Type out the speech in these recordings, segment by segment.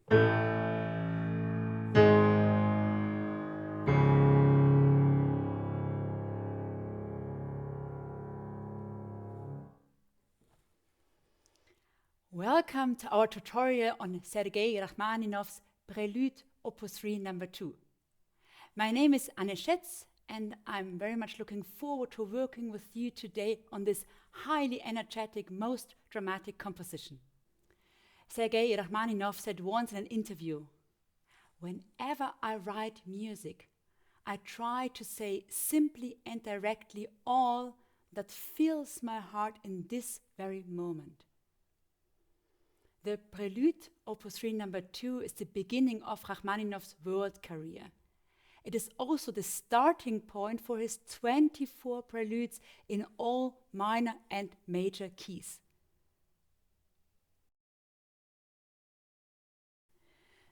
Welcome to our tutorial on Sergej Rachmaninow's Prélude Opus 3 No. 2. My name is Schätz, and I'm very much looking forward to working with you today on this highly energetic, most dramatic composition. Sergej Rachmaninow said once in an interview, "Whenever I write music, I try to say simply and directly all that fills my heart in this very moment." The Prélude, Opus 3 No. 2, is the beginning of Rachmaninow's world career. It is also the starting point for his 24 preludes in all minor and major keys.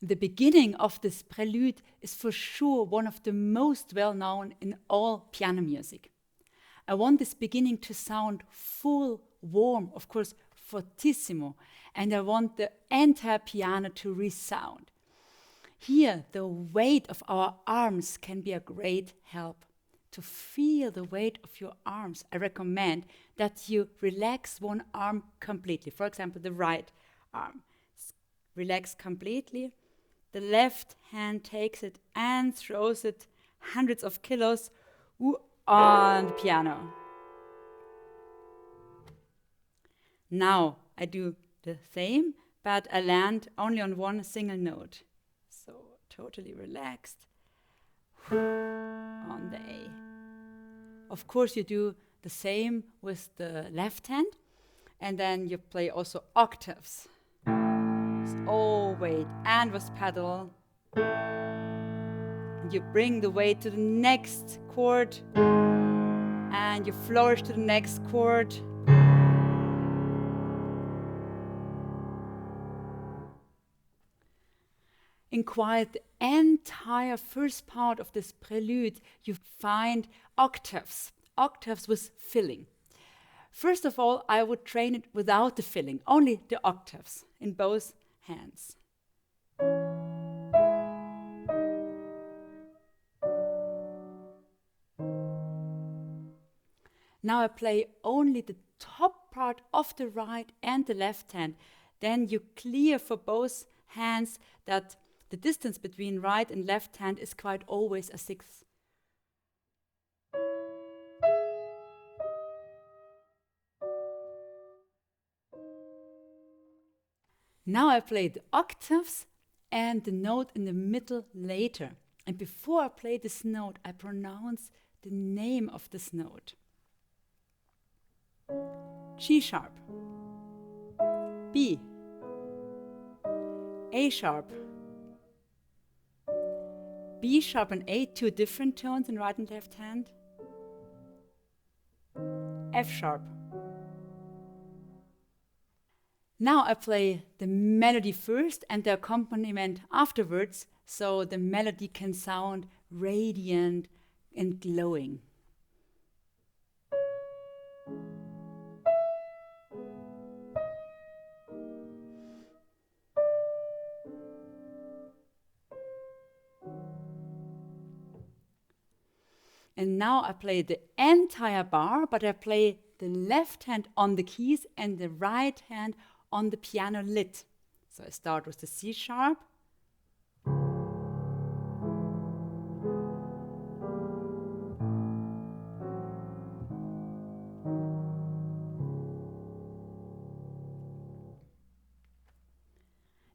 The beginning of this prelude is for sure one of the most well-known in all piano music. I want this beginning to sound full, warm, of course, fortissimo, and I want the entire piano to resound. Here, the weight of our arms can be a great help. To feel the weight of your arms, I recommend that you relax one arm completely. For example, the right arm. Relax completely. The left hand takes it and throws it hundreds of kilos on the piano. Now I do the same, but I land only on one single note. So totally relaxed on the A. Of course, you do the same with the left hand, and then you play also octaves. Oh, weight, and with pedal. You bring the weight to the next chord, and you flourish to the next chord. In quite the entire first part of this prelude, you find octaves with filling. First of all, I would train it without the filling, only the octaves in both hands. Now I play only the top part of the right and the left hand. Then you clear for both hands that the distance between right and left hand is quite always a sixth. Now I play the octaves and the note in the middle later. And before I play this note, I pronounce the name of this note. G sharp, B, A sharp, B sharp and A, two different tones in right and left hand, F sharp. Now I play the melody first and the accompaniment afterwards, so the melody can sound radiant and glowing. And now I play the entire bar, but I play the left hand on the keys and the right hand on the piano lid. So I start with the C sharp.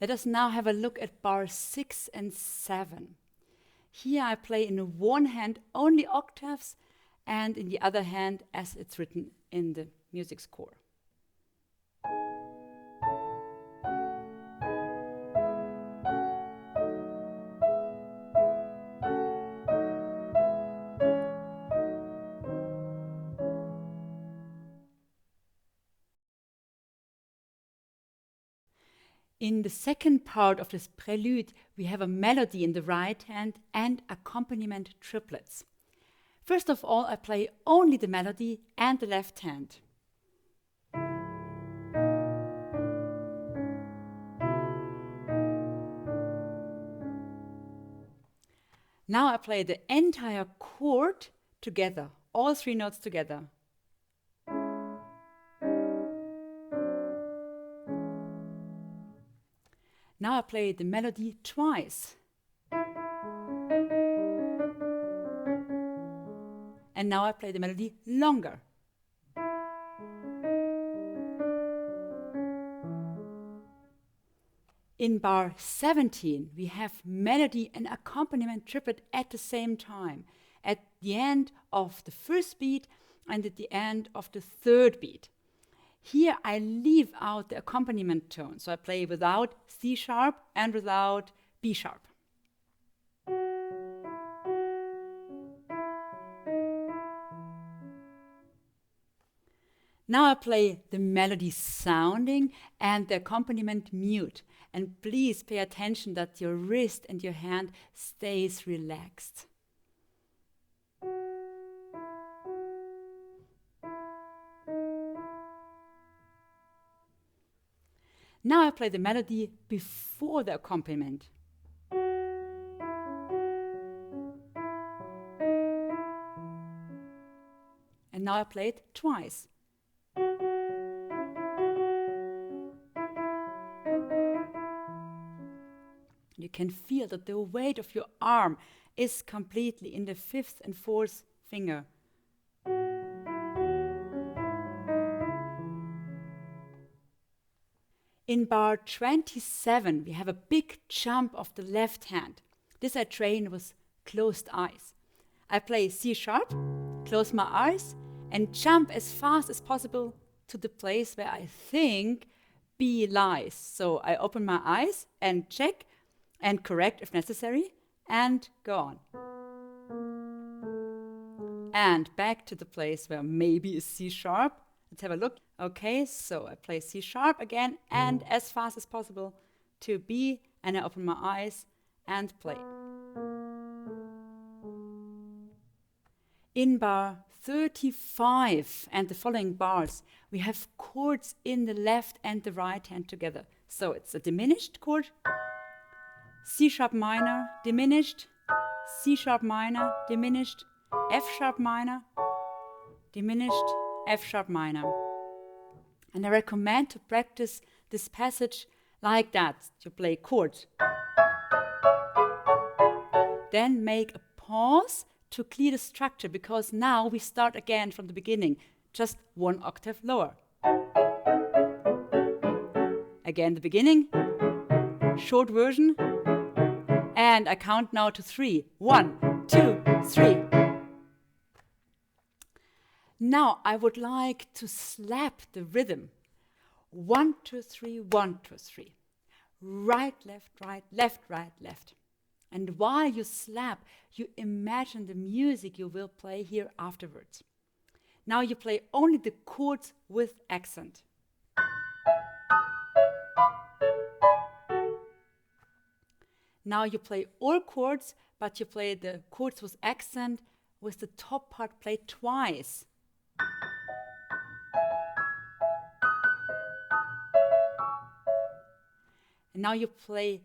Let us now have a look at bar 6 and 7. Here I play in one hand only octaves and in the other hand as it's written in the music score. In the second part of this prelude, we have a melody in the right hand and accompaniment triplets. First of all, I play only the melody and the left hand. Now I play the entire chord together, all 3 notes together. Now I play the melody twice. And now I play the melody longer. In bar 17, we have melody and accompaniment triplet at the same time, at the end of the first beat and at the end of the third beat. Here I leave out the accompaniment tone, so I play without C sharp and without B sharp. Now I play the melody sounding and the accompaniment mute. And please pay attention that your wrist and your hand stays relaxed. Now I play the melody before the accompaniment. And now I play it twice. You can feel that the weight of your arm is completely in the 5th and 4th finger. In bar 27, we have a big jump of the left hand. This I train with closed eyes. I play C sharp, close my eyes, and jump as fast as possible to the place where I think B lies. So I open my eyes and check and correct if necessary, and go on. And back to the place where maybe is C sharp. Let's have a look. Okay, so I play C sharp again, and as fast as possible to B, and I open my eyes and play. In bar 35 and the following bars, we have chords in the left and the right hand together. So it's a diminished chord, C sharp minor, diminished, C sharp minor, diminished, F sharp minor, diminished, F sharp minor. And I recommend to practice this passage like that. You play chords. Then make a pause to clear the structure, because now we start again from the beginning, just 1 octave lower. Again the beginning, short version. And I count now to 3. 1, 2, 3. Now I would like to slap the rhythm. 1, 2, 3, 1, 2, 3. Right, left, right, left, right, left. And while you slap, you imagine the music you will play here afterwards. Now you play only the chords with accent. Now you play all chords, but you play the chords with accent with the top part played twice. And now you play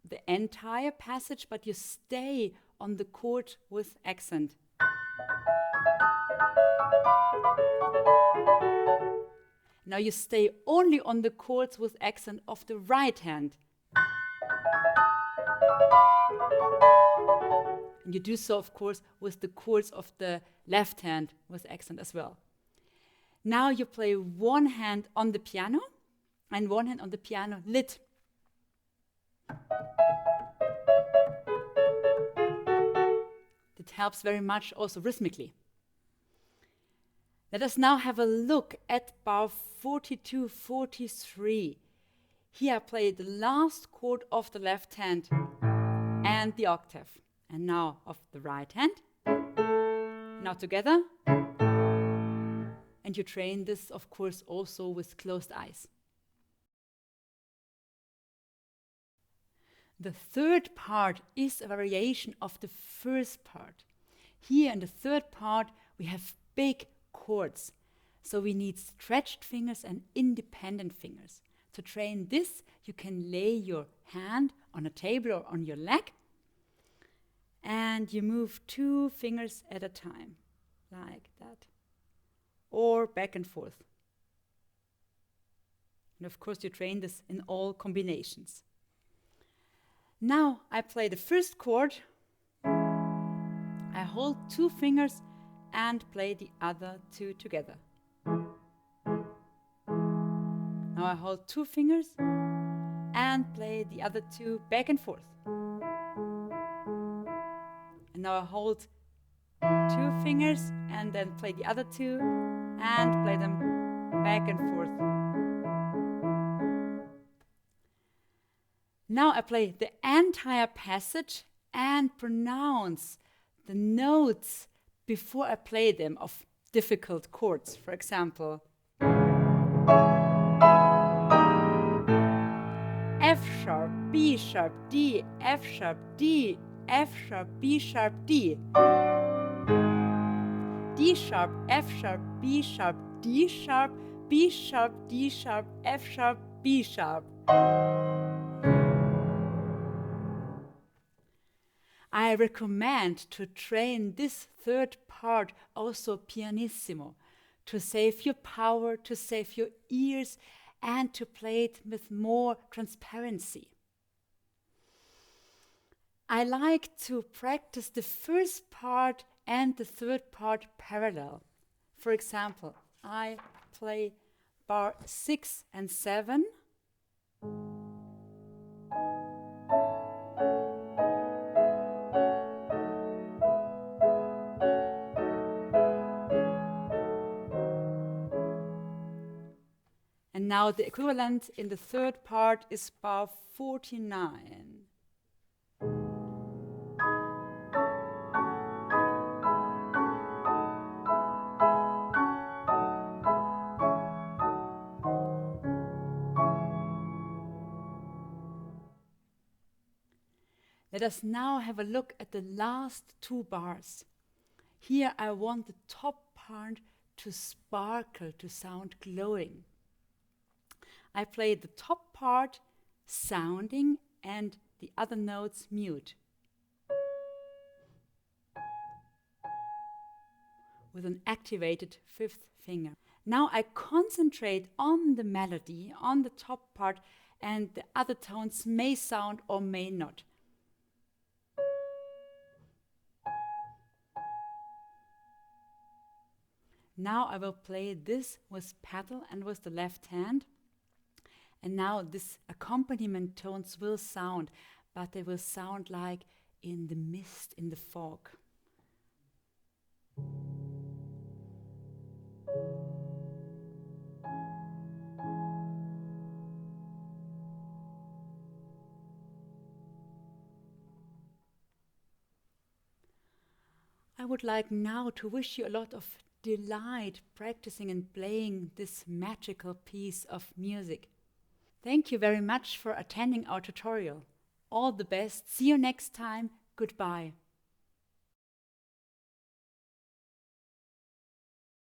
the entire passage, but you stay on the chord with accent. Now you stay only on the chords with accent of the right hand. And you do so, of course, with the chords of the left hand with accent as well. Now you play 1 hand on the piano and 1 hand on the piano lid. It helps very much also rhythmically. Let us now have a look at bar 42, 43. Here I play the last chord of the left hand and the octave. And now of the right hand. Now together. And you train this, of course, also with closed eyes. The third part is a variation of the first part. Here in the third part, we have big chords. So we need stretched fingers and independent fingers. To train this, you can lay your hand on a table or on your leg And you move 2 fingers at a time, like that. Or back and forth. And of course you train this in all combinations. Now I play the first chord. I hold 2 fingers and play the other 2 together. Now I hold 2 fingers and play the other 2 back and forth. And now I hold 2 fingers and then play the other 2 and play them back and forth. Now I play the entire passage and pronounce the notes before I play them of difficult chords. For example, F sharp, B sharp, D, F sharp, D, F sharp, B sharp, D. D sharp, F sharp, B sharp, D sharp, B sharp, D sharp, F sharp, B sharp. I recommend to train this third part also pianissimo, to save your power, to save your ears, and to play it with more transparency. I like to practice the first part and the third part parallel. For example, I play bar 6 and 7. And now the equivalent in the third part is bar 49. Let us now have a look at the last 2 bars. Here I want the top part to sparkle, to sound glowing. I play the top part sounding and the other notes mute, with an activated 5th finger. Now I concentrate on the melody, on the top part, and the other tones may sound or may not. Now I will play this with pedal and with the left hand. And now this accompaniment tones will sound, but they will sound like in the mist, in the fog. I would like now to wish you a lot of delight practicing and playing this magical piece of music. Thank you very much for attending our tutorial. All the best. See you next time. Goodbye.